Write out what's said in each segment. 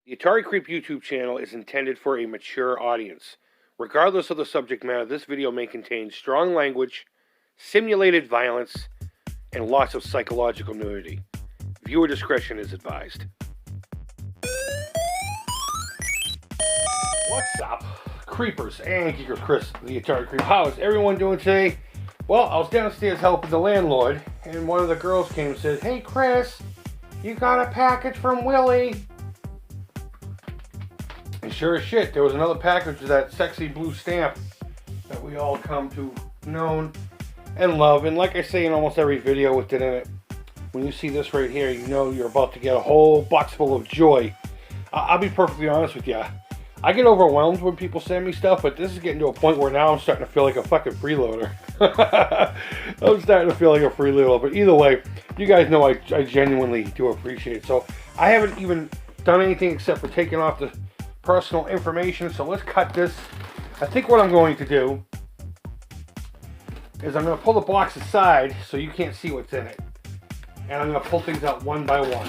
The Atari Creep YouTube channel is intended for a mature audience. Regardless of the subject matter, this video may contain strong language, simulated violence, and lots of psychological nudity. Viewer discretion is advised. What's up, creepers and geekers? Chris, the Atari Creep. How is everyone doing today? Well, I was downstairs helping the landlord, and one of the girls came and said, "Hey Chris, you got a package from Willie." And sure as shit, there was another package of that sexy blue stamp that we all come to know and love. And like I say in almost every video with it in it, when you see this right here, you know you're about to get a whole box full of joy. I'll be perfectly honest with you. I get overwhelmed when people send me stuff, but this is getting to a point where now I'm starting to feel like a fucking freeloader. I'm starting to feel like a freeloader. But either way, you guys know I genuinely do appreciate it. So I haven't even done anything except for taking off the personal information, so let's cut this. I think what I'm going to do is I'm going to pull the box aside so you can't see what's in it, and I'm going to pull things out one by one,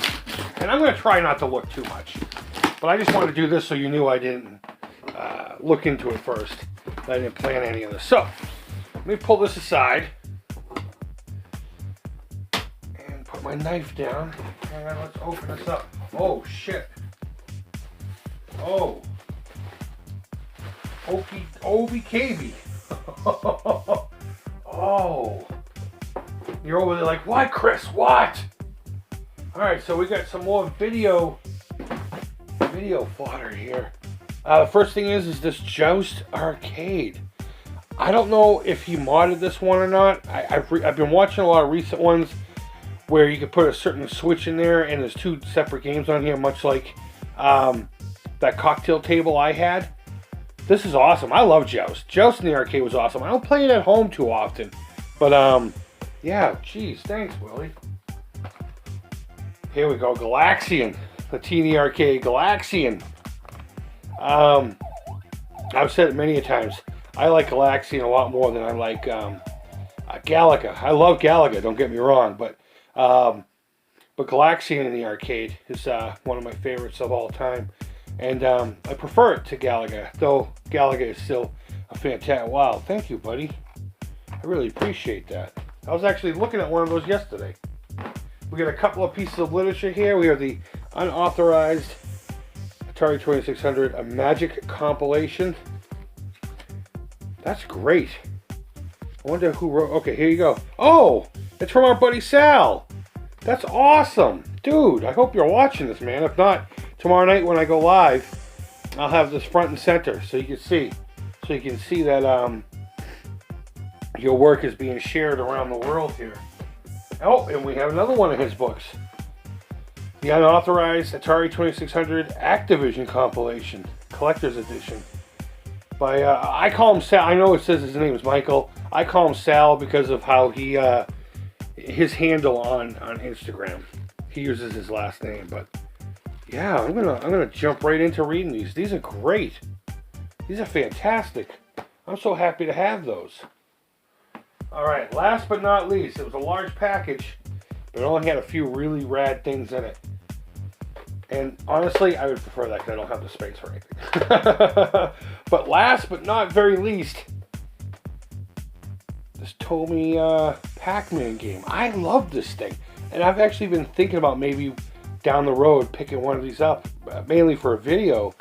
and I'm going to try not to look too much, but I just wanted to do this so you knew I didn't look into it first. I didn't plan any of this. So let me pull this aside and put my knife down, and then let's open this up. Oh shit. Oh, OBKB. Oh, you're over there like, what, Chris? What? All right, so we got some more video fodder here. The first thing is this Joust arcade. I don't know if he modded this one or not. I've been watching a lot of recent ones where you could put a certain switch in there, and there's two separate games on here, much like that cocktail table I had. This is awesome. I love Joust. Joust in the arcade was awesome. I don't play it at home too often. But, yeah, geez, thanks, Willie. Here we go, Galaxian. The teeny arcade, Galaxian. I've said it many a times. I like Galaxian a lot more than I like Galaga. I love Galaga, don't get me wrong, but Galaxian in the arcade is one of my favorites of all time. And I prefer it to Galaga, though Galaga is still a fantastic... Wow, thank you, buddy. I really appreciate that. I was actually looking at one of those yesterday. We got a couple of pieces of literature here. We have the unauthorized Atari 2600, a magic compilation. That's great. I wonder who wrote... Okay, here you go. Oh, it's from our buddy Sal. That's awesome. Dude, I hope you're watching this, man. If not, tomorrow night when I go live, I'll have this front and center so you can see. So you can see that your work is being shared around the world here. Oh, and we have another one of his books. The unauthorized Atari 2600 Activision compilation, collector's edition. By, I call him Sal. I know it says his name is Michael. I call him Sal because of how he, his handle on Instagram. He uses his last name, but yeah, I'm gonna jump right into reading these. These are great. These are fantastic. I'm so happy to have those. All right, last but not least, it was a large package, but it only had a few really rad things in it. And honestly, I would prefer that because I don't have the space for anything. But last but not very least, this Tomy Pac-man game. I love this thing. And I've actually been thinking about maybe down the road picking one of these up, mainly for a video.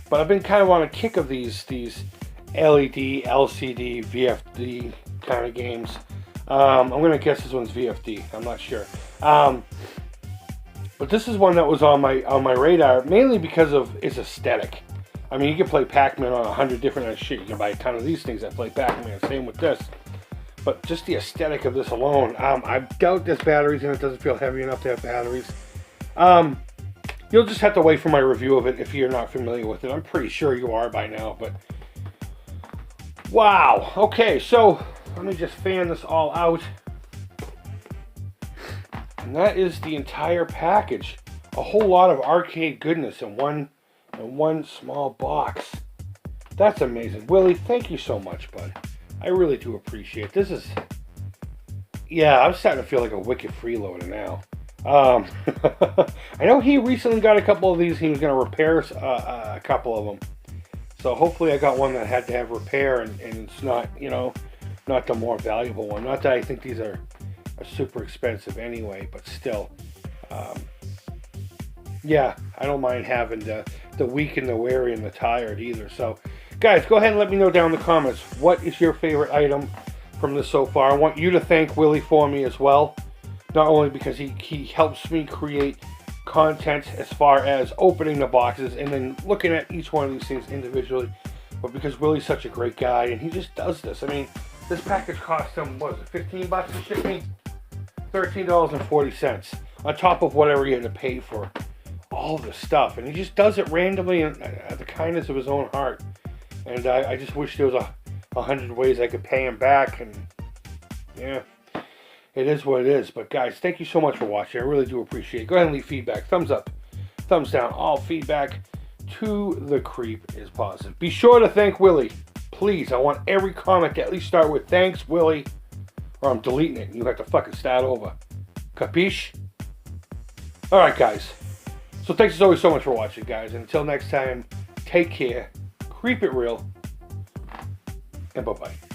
But I've been kind of on a kick of these LED, LCD, VFD kind of games. I'm going to guess this one's VFD. I'm not sure. But this is one that was on my radar, mainly because of its aesthetic. I mean, you can play Pac-Man on 100 different shit. You can buy a ton of these things that play Pac-Man. Same with this. But just the aesthetic of this alone, I doubt there's batteries in it. It doesn't feel heavy enough to have batteries. You'll just have to wait for my review of it if you're not familiar with it. I'm pretty sure you are by now, but wow. Okay, so let me just fan this all out. And that is the entire package. A whole lot of arcade goodness in one small box. That's amazing. Willie, thank you so much, bud. I really do appreciate it. This is... Yeah, I'm starting to feel like a wicked freeloader now. I know he recently got a couple of these. He was going to repair a couple of them. So hopefully I got one that had to have repair, and it's not, you know, not the more valuable one. Not that I think these are super expensive anyway, but still. Yeah, I don't mind having the weak and the weary and the tired either. So, guys, go ahead and let me know down in the comments, what is your favorite item from this so far. I want you to thank Willie for me as well. Not only because he helps me create content as far as opening the boxes and then looking at each one of these things individually, but because Willie's such a great guy and he just does this. I mean, this package cost him, what was it, 15 bucks to ship me? $13.40 on top of whatever he had to pay for all this stuff, and he just does it randomly and at the kindness of his own heart. And I just wish there was 100 ways I could pay him back, and yeah, it is what it is. But guys, thank you so much for watching. I really do appreciate it. Go ahead and leave feedback. Thumbs up, thumbs down. All feedback to the creep is positive. Be sure to thank Willie. Please, I want every comment to at least start with thanks Willie, or I'm deleting it and you have to fucking start over. Capiche? Alright guys, so thanks as always so much for watching, guys, and until next time, take care, creep it real, and bye-bye.